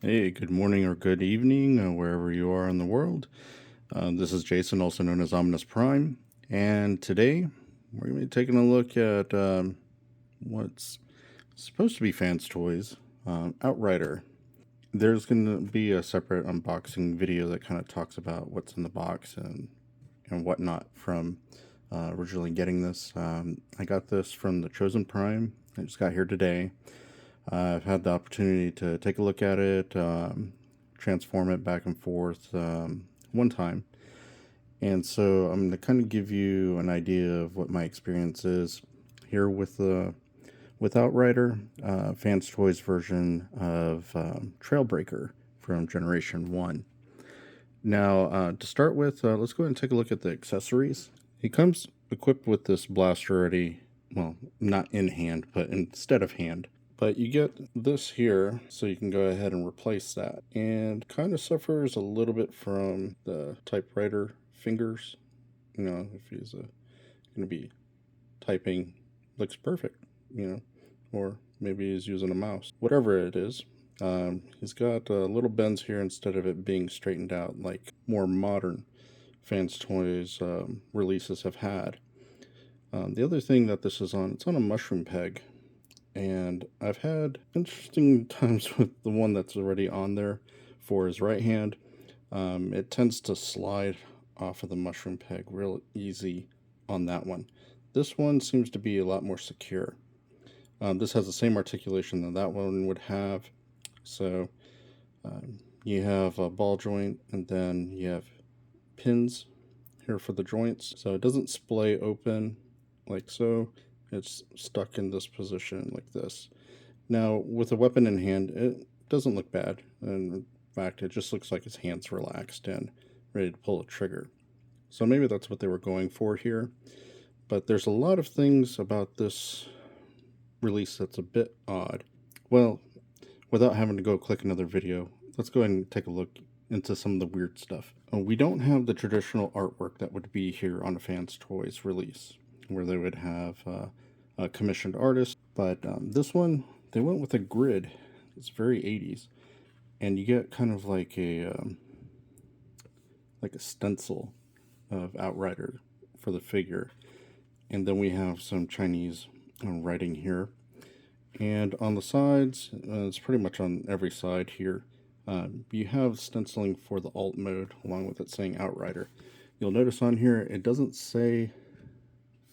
Hey, good morning or good evening, wherever you are in the world. This is Jason, also known as Ominous Prime, and today we're going to be taking a look at what's supposed to be Fans Toys, Outrider. There's going to be a separate unboxing video that kind of talks about what's in the box and whatnot from originally getting this. I got this from the Chosen Prime. I just got here today. I've had the opportunity to take a look at it, transform it back and forth one time. And so I'm going to kind of give you an idea of what my experience is here with Outrider, Fans Toys version of Trailbreaker from Generation 1. Now, to start with, let's go ahead and take a look at the accessories. It comes equipped with this blaster already, well, not in hand, but instead of hand. But you get this here, so you can go ahead and replace that. And kind of suffers a little bit from the typewriter fingers. You know, if he's going to be typing, looks perfect, you know, or maybe he's using a mouse. Whatever it is, he's got little bends here instead of it being straightened out like more modern Fans Toys releases have had. The other thing that this is on, it's on a mushroom peg. And I've had interesting times with the one that's already on there for his right hand. It tends to slide off of the mushroom peg real easy on that one. This one seems to be a lot more secure. This has the same articulation that one would have. So you have a ball joint, and then you have pins here for the joints. So it doesn't splay open like so. It's stuck in this position like this. Now, with a weapon in hand, it doesn't look bad. In fact, it just looks like his hand's relaxed and ready to pull a trigger. So maybe that's what they were going for here. But there's a lot of things about this release that's a bit odd. Well, without having to go click another video, let's go ahead and take a look into some of the weird stuff. We don't have the traditional artwork that would be here on a Fans Toys release, where they would have a commissioned artist. But this one, they went with a grid. It's very 80s, and you get kind of like a stencil of Outrider for the figure, and then we have some Chinese writing here. And on the sides, it's pretty much on every side here. You have stenciling for the alt mode, along with it saying Outrider. You'll notice on here it doesn't say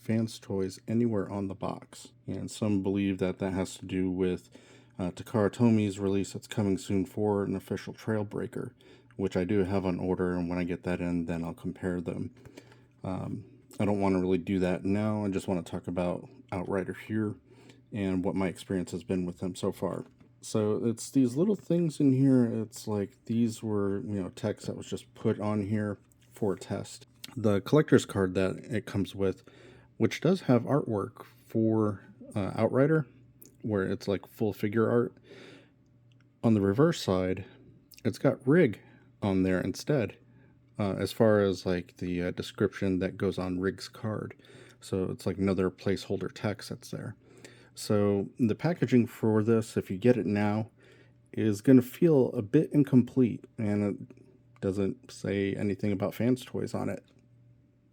Fans Toys anywhere on the box, and some believe that that has to do with Takara Tomi's release that's coming soon for an official Trailbreaker, which I do have on order, and when I get that in, then I'll compare them. I don't want to really do that now. I just want to talk about Outrider here and what my experience has been with them so far. So it's these little things in here. It's like these were, text that was just put on here for a test. The collector's card that it comes with, which does have artwork for Outrider, where it's like full figure art. On the reverse side, it's got Rig on there instead, as far as like the description that goes on Rig's card. So it's like another placeholder text that's there. So the packaging for this, if you get it now, is going to feel a bit incomplete, and it doesn't say anything about Fans Toys on it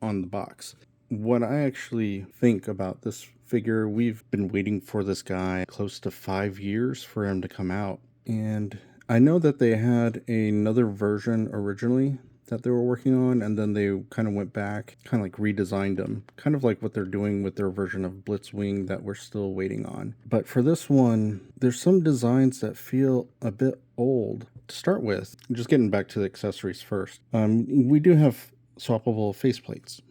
on the box. What I actually think about this figure, we've been waiting for this guy close to 5 years for him to come out. And I know that they had another version originally that they were working on, and then they kind of went back, kind of like redesigned them, kind of like what they're doing with their version of Blitzwing that we're still waiting on. But for this one, there's some designs that feel a bit old. To start with, just getting back to the accessories first, we do have swappable faceplates.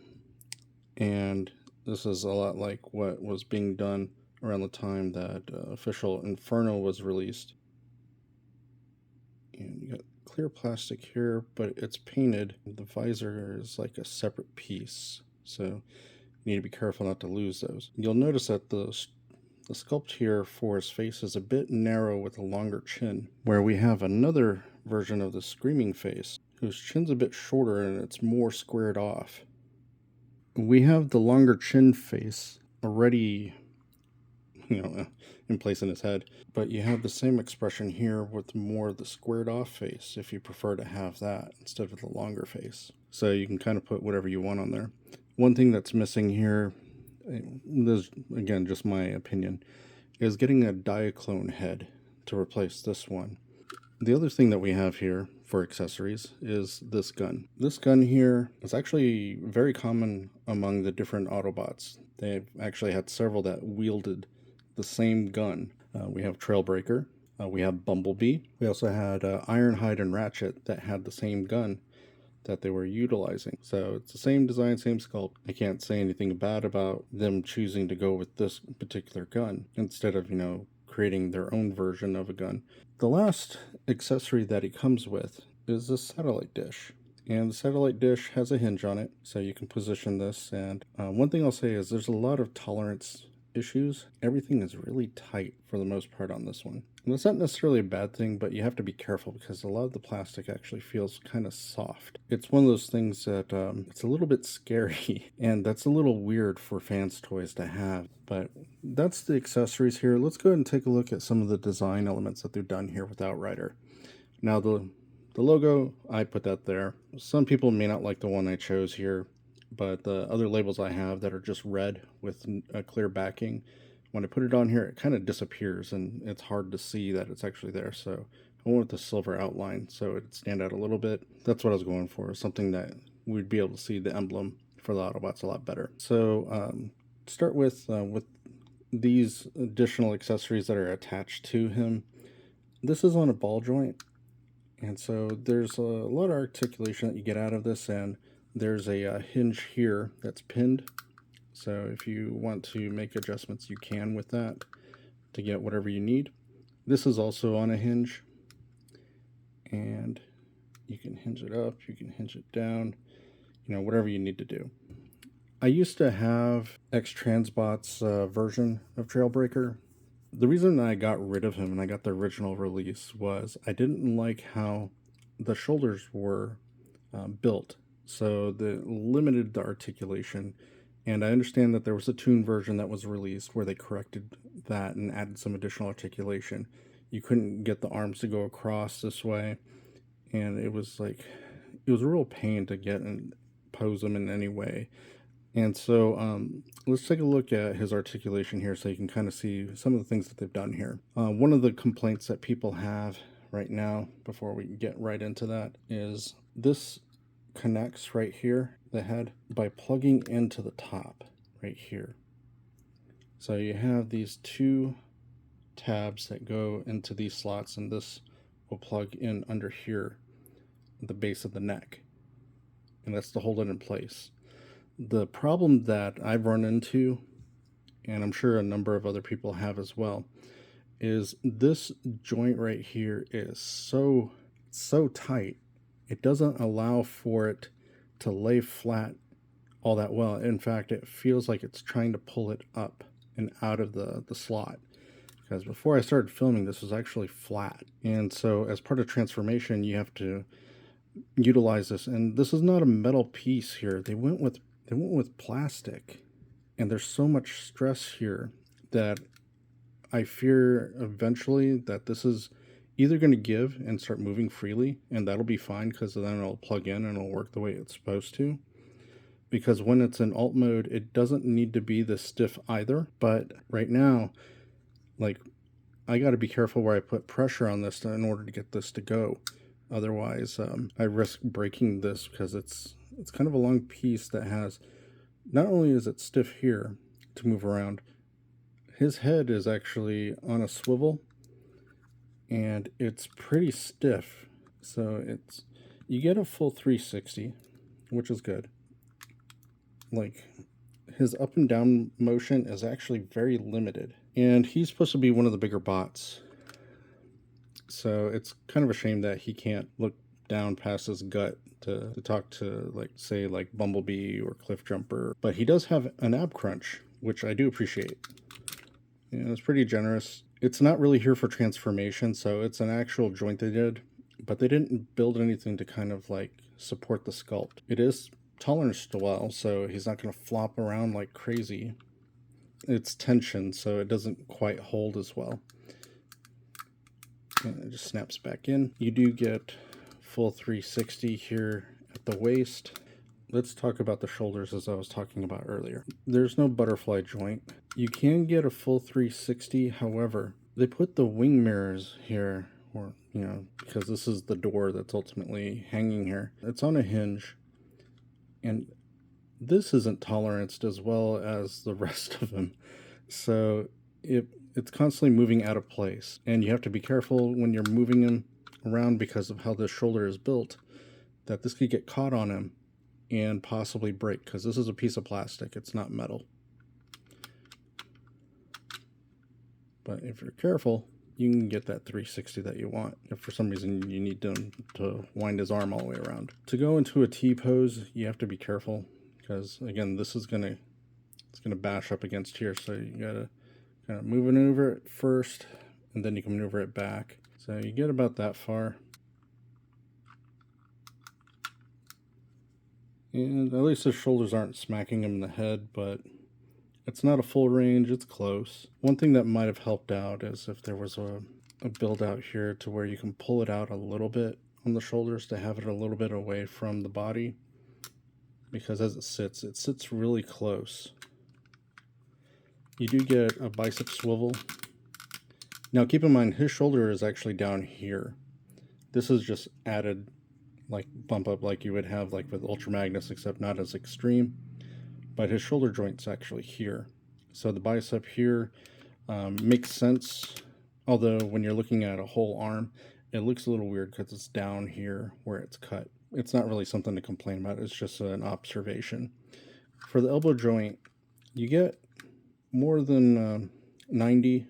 And this is a lot like what was being done around the time that official Inferno was released. And you got clear plastic here, but it's painted. The visor is like a separate piece, so you need to be careful not to lose those. You'll notice that the sculpt here for his face is a bit narrow with a longer chin, where we have another version of the Screaming face whose chin's a bit shorter and it's more squared off. We have the longer chin face already in place in his head. But you have the same expression here with more of the squared off face if you prefer to have that instead of the longer face. So you can kind of put whatever you want on there. One thing that's missing here, this again just my opinion, is getting a diaclone head to replace this one. The other thing that we have here for accessories is this gun. This gun here is actually very common among the different Autobots. They've actually had several that wielded the same gun. We have Trailbreaker, we have Bumblebee. We also had Ironhide and Ratchet that had the same gun that they were utilizing. So it's the same design, same sculpt. I can't say anything bad about them choosing to go with this particular gun instead of, creating their own version of a gun. The last accessory that he comes with is a satellite dish. And the satellite dish has a hinge on it, so you can position this. And one thing I'll say is there's a lot of tolerance issues. Everything is really tight for the most part on this one. And that's not necessarily a bad thing, but you have to be careful because a lot of the plastic actually feels kind of soft. It's one of those things that it's a little bit scary, and that's a little weird for fans' toys to have. But that's the accessories here. Let's go ahead and take a look at some of the design elements that they've done here with Outrider. Now the logo, I put that there. Some people may not like the one I chose here, but the other labels I have that are just red with a clear backing, when I put it on here, it kind of disappears and it's hard to see that it's actually there. So I went with the silver outline so it'd stand out a little bit. That's what I was going for, something that we'd be able to see the emblem for the Autobots a lot better. So start with these additional accessories that are attached to him. This is on a ball joint, and so there's a lot of articulation that you get out of this, and there's a hinge here that's pinned. So if you want to make adjustments, you can with that to get whatever you need. This is also on a hinge, and you can hinge it up, you can hinge it down, whatever you need to do. I used to have X-Transbot's version of Trailbreaker. The reason I got rid of him and I got the original release was I didn't like how the shoulders were built. So the limited the articulation. And I understand that there was a tune version that was released where they corrected that and added some additional articulation. You couldn't get the arms to go across this way. And it was a real pain to get and pose them in any way. And so let's take a look at his articulation here so you can kind of see some of the things that they've done here. One of the complaints that people have right now, before we get right into that, is this connects right here, the head, by plugging into the top right here. So you have these two tabs that go into these slots, and this will plug in under here at the base of the neck, and that's to hold it in place. The problem that I've run into, and I'm sure a number of other people have as well, is this joint right here is so tight. It doesn't allow for it to lay flat all that well. In fact, it feels like it's trying to pull it up and out of the slot. Because before I started filming, this was actually flat. And so as part of transformation, you have to utilize this. And this is not a metal piece here. They went with plastic. And there's so much stress here that I fear eventually that this is either going to give and start moving freely, and that'll be fine because then it'll plug in and it'll work the way it's supposed to. Because when it's in alt mode, it doesn't need to be this stiff either. But right now, I got to be careful where I put pressure on this in order to get this to go. Otherwise, I risk breaking this because it's kind of a long piece that has, not only is it stiff here to move around, his head is actually on a swivel, and it's pretty stiff. So you get a full 360, which is good. His up and down motion is actually very limited, and he's supposed to be one of the bigger bots. So it's kind of a shame that he can't look down past his gut to talk to say Bumblebee or Cliffjumper. But he does have an ab crunch, which I do appreciate. It's pretty generous. It's not really here for transformation, so it's an actual joint they did, but they didn't build anything to kind of support the sculpt. It is toleranced well, so he's not going to flop around like crazy. it's tension, so it doesn't quite hold as well. And it just snaps back in. You do get full 360 here at the waist. Let's talk about the shoulders as I was talking about earlier. There's no butterfly joint. You can get a full 360, however, they put the wing mirrors here, or, you know, because this is the door that's ultimately hanging here. It's on a hinge, and this isn't toleranced as well as the rest of them. So it's constantly moving out of place, and you have to be careful when you're moving him around because of how this shoulder is built, that this could get caught on him and possibly break, because this is a piece of plastic, it's not metal. But if you're careful, you can get that 360 that you want. If for some reason you need to wind his arm all the way around. To go into a T-pose, you have to be careful, because again, this is gonna bash up against here, so you gotta kind of maneuver it first, and then you can maneuver it back. So you get about that far. And at least his shoulders aren't smacking him in the head, but it's not a full range, it's close. One thing that might have helped out is if there was a build out here to where you can pull it out a little bit on the shoulders to have it a little bit away from the body, because as it sits really close. You do get a bicep swivel. Now keep in mind, his shoulder is actually down here. This is just added like bump up like you would have like with Ultra Magnus, except not as extreme. But his shoulder joint's actually here. So the bicep here makes sense. Although when you're looking at a whole arm, it looks a little weird because it's down here where it's cut. It's not really something to complain about. It's just an observation. For the elbow joint, you get more than 90.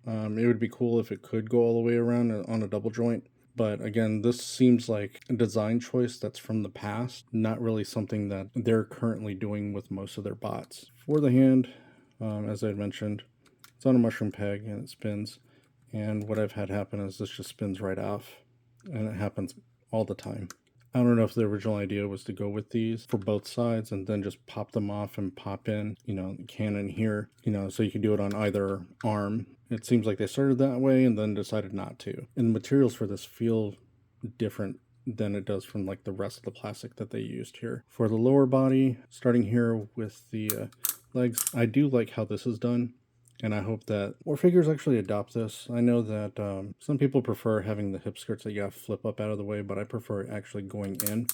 It would be cool if it could go all the way around on a double joint. But again, this seems like a design choice that's from the past, not really something that they're currently doing with most of their bots. For the hand, as I had mentioned, it's on a mushroom peg and it spins. And what I've had happen is this just spins right off, and it happens all the time. I don't know if the original idea was to go with these for both sides and then just pop them off and pop in, you know, the cannon here, you know, so you can do it on either arm. It seems like they started that way and then decided not to. And the materials for this feel different than it does from like the rest of the plastic that they used here. For the lower body, starting here with the legs, I do like how this is done. And I hope that more figures actually adopt this. I know that some people prefer having the hip skirts that you have to flip up out of the way, but I prefer actually going in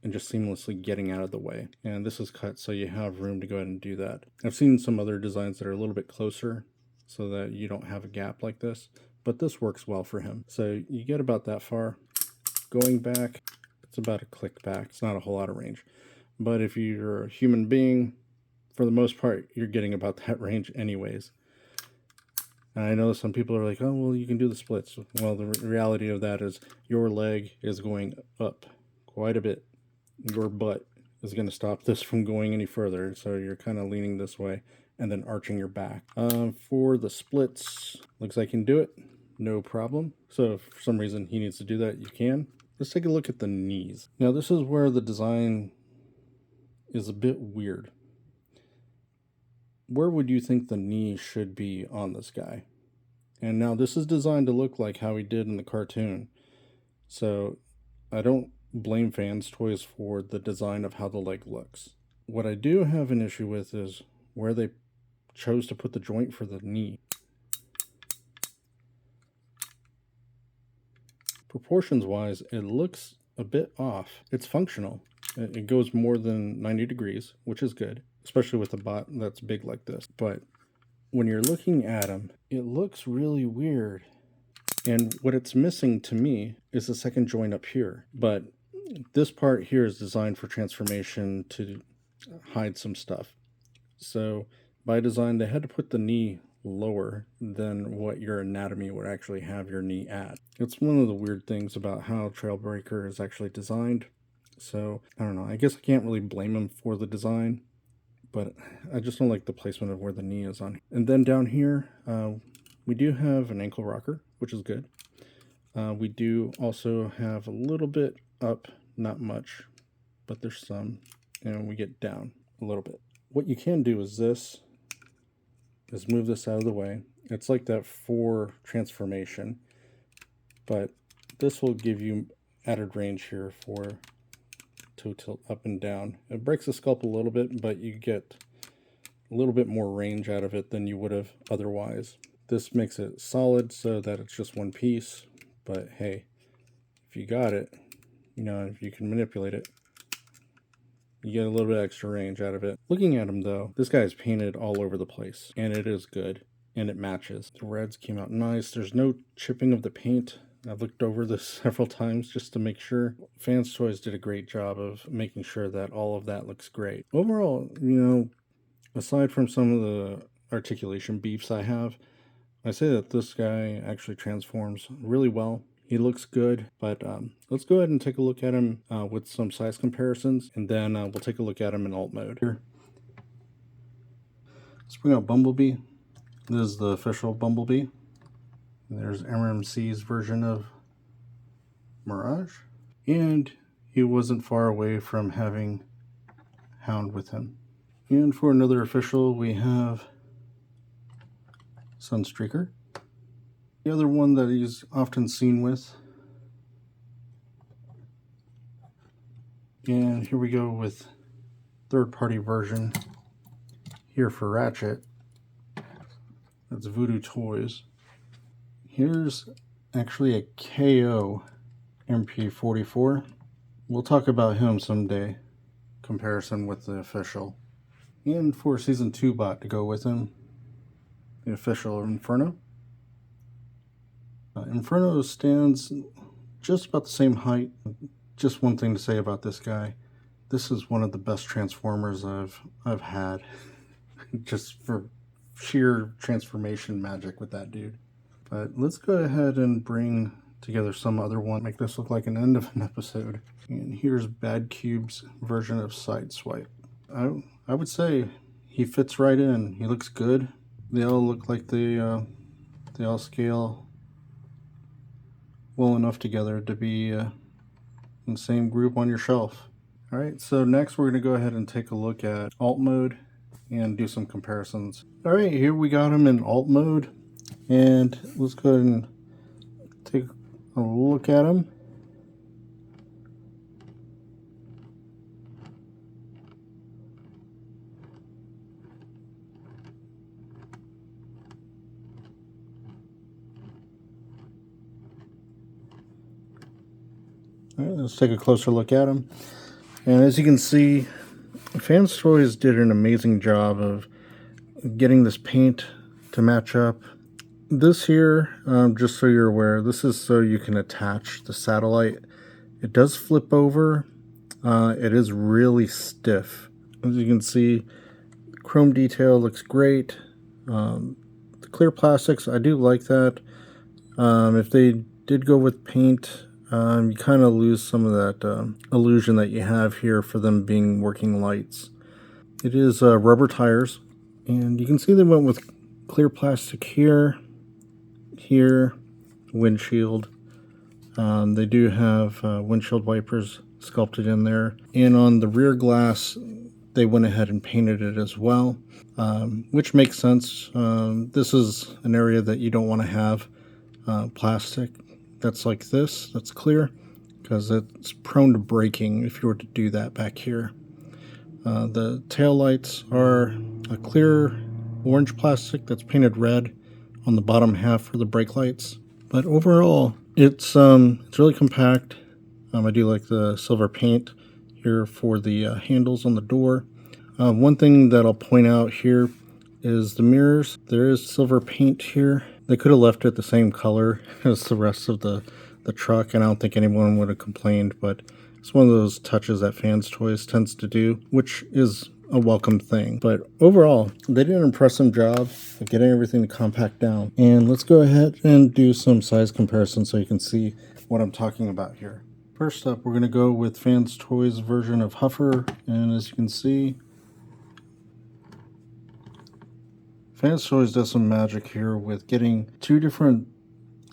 and just seamlessly getting out of the way. And this is cut so you have room to go ahead and do that. I've seen some other designs that are a little bit closer so that you don't have a gap like this, but this works well for him. So you get about that far. Going back, it's about a click back. It's not a whole lot of range. But if you're a human being, for the most part, you're getting about that range anyways. And I know some people are like, oh, well, you can do the splits. Well, the reality of that is your leg is going up quite a bit. Your butt is going to stop this from going any further. So you're kind of leaning this way and then arching your back. For the splits, looks like I can do it. No problem. So if for some reason he needs to do that, you can. Let's take a look at the knees. Now this is where the design is a bit weird. Where would you think the knee should be on this guy? And now this is designed to look like how he did in the cartoon. So I don't blame Fans Toys for the design of how the leg looks. What I do have an issue with is where they chose to put the joint for the knee. Proportions wise, it looks a bit off. It's functional. It goes more than 90 degrees, which is good, especially with a bot that's big like this. But when you're looking at him, it looks really weird. And what it's missing to me is the second joint up here. But this part here is designed for transformation to hide some stuff. So by design, they had to put the knee lower than what your anatomy would actually have your knee at. It's one of the weird things about how Trailbreaker is actually designed. So I don't know, I guess I can't really blame them for the design, but I just don't like the placement of where the knee is on. And then down here, we do have an ankle rocker, which is good. We do also have a little bit up, not much, but there's some, and we get down a little bit. What you can do is this. is move this out of the way. It's like that 4 transformation, but this will give you added range here for toe tilt up and down. It breaks the sculpt a little bit, but you get a little bit more range out of it than you would have otherwise. This makes it solid so that it's just one piece, but hey, if you got it, you know, if you can manipulate it, you get a little bit extra range out of it. Looking at him though, this guy is painted all over the place, and it is good, and it matches. The reds came out nice. There's no chipping of the paint. I've looked over this several times just to make sure. Fans Toys did a great job of making sure that all of that looks great. Overall, you know, aside from some of the articulation beefs I have, I say that this guy actually transforms really well. He looks good, but let's go ahead and take a look at him with some size comparisons, and then we'll take a look at him in alt mode. Here, let's bring out Bumblebee. This is the official Bumblebee. There's MMC's version of Mirage, and he wasn't far away from having Hound with him. And for another official, we have Sunstreaker. The other one that he's often seen with. And here we go with third-party version here for Ratchet. That's Voodoo Toys. Here's actually a KO MP44. We'll talk about him someday, comparison with the official. And for Season 2 bot to go with him, the official Inferno. Inferno stands just about the same height. Just one thing to say about this guy. This is one of the best transformers I've had. Just for sheer transformation magic with that dude. But let's go ahead and bring together some other one. Make this look like an end of an episode. And here's Bad Cube's version of Sideswipe. I would say he fits right in. He looks good. They all look like they all scale well enough together to be in the same group on your shelf. Alright, so next we're going to go ahead and take a look at alt mode and do some comparisons. Alright, here we got him in alt mode, and let's go ahead and take a look at him. All right, let's take a closer look at him. And as you can see, Fans Toys did an amazing job of getting this paint to match up. This here, just so you're aware, this is so you can attach the satellite. It does flip over. It is really stiff. As you can see, the chrome detail looks great. The clear plastics, I do like that. If they did go with paint, you kind of lose some of that illusion that you have here for them being working lights. It is rubber tires, and you can see they went with clear plastic here, windshield. They do have windshield wipers sculpted in there, and on the rear glass they went ahead and painted it as well, which makes sense. This is an area that you don't want to have plastic that's like this, that's clear, because it's prone to breaking if you were to do that back here. The tail lights are a clear orange plastic that's painted red on the bottom half for the brake lights. But overall, it's really compact. I do like the silver paint here for the handles on the door. One thing that I'll point out here is the mirrors. There is silver paint here. They could have left it the same color as the rest of the truck, and I don't think anyone would have complained, but it's one of those touches that Fans Toys tends to do, which is a welcome thing. But overall, they did an impressive job of getting everything to compact down. And let's go ahead and do some size comparisons so you can see what I'm talking about here. First up, we're going to go with Fans Toys version of Huffer, and as you can see, Fans Toys does some magic here with getting two different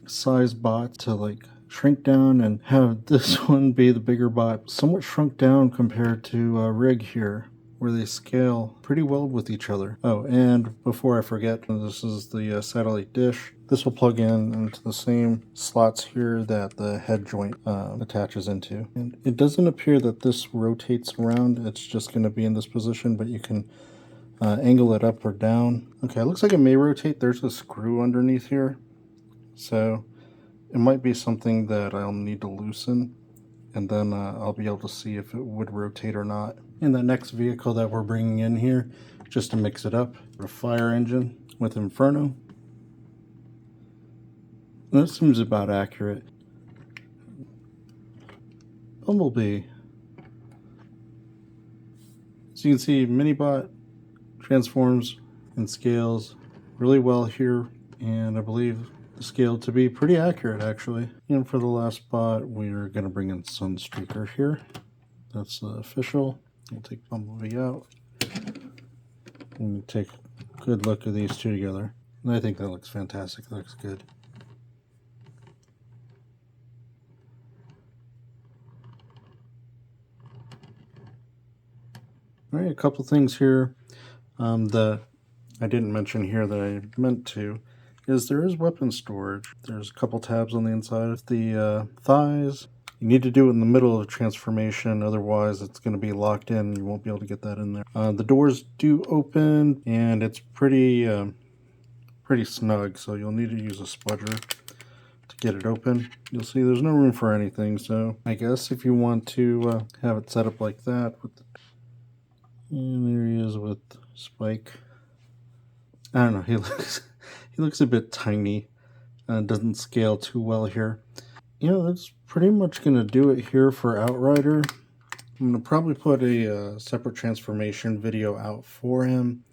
size bots to like shrink down and have this one be the bigger bot, somewhat shrunk down compared to Rig here. where they scale pretty well with each other. Oh, and before I forget, this is the satellite dish. This will plug in into the same slots here that the head joint attaches into. And it doesn't appear that this rotates around. It's just going to be in this position, but you can angle it up or down. Okay, it looks like it may rotate. There's a screw underneath here. So it might be something that I'll need to loosen, and then I'll be able to see if it would rotate or not. In the next vehicle that we're bringing in here, just to mix it up, a fire engine with Inferno. That seems about accurate. Bumblebee. So you can see Minibot transforms and scales really well here, and I believe the scale to be pretty accurate actually. And for the last spot, we're going to bring in Sunstreaker here. That's official. We'll take Bumblebee out and take a good look at these two together. And I think that looks fantastic. That looks good. All right, a couple things here that I didn't mention here that I meant to is there is weapon storage. There's a couple tabs on the inside of the thighs. You need to do it in the middle of the transformation, otherwise it's going to be locked in. You won't be able to get that in there. The doors do open, and it's pretty snug, so you'll need to use a spudger to get it open. You'll see there's no room for anything, so I guess if you want to have it set up like that, and there he is with Spike. I don't know, he looks a bit tiny. Doesn't scale too well here. Yeah, that's pretty much going to do it here for Outrider. I'm going to probably put a separate transformation video out for him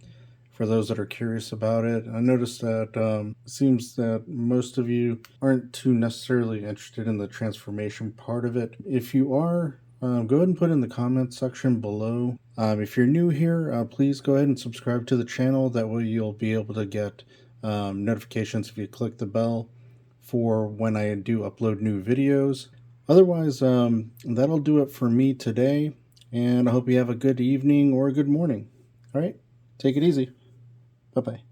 for those that are curious about it. I noticed that it seems that most of you aren't too necessarily interested in the transformation part of it. If you are, go ahead and put in the comments section below. If you're new here, please go ahead and subscribe to the channel. That way you'll be able to get notifications if you click the bell for when I do upload new videos. Otherwise, that'll do it for me today, and I hope you have a good evening or a good morning. All right, take it easy. Bye-bye.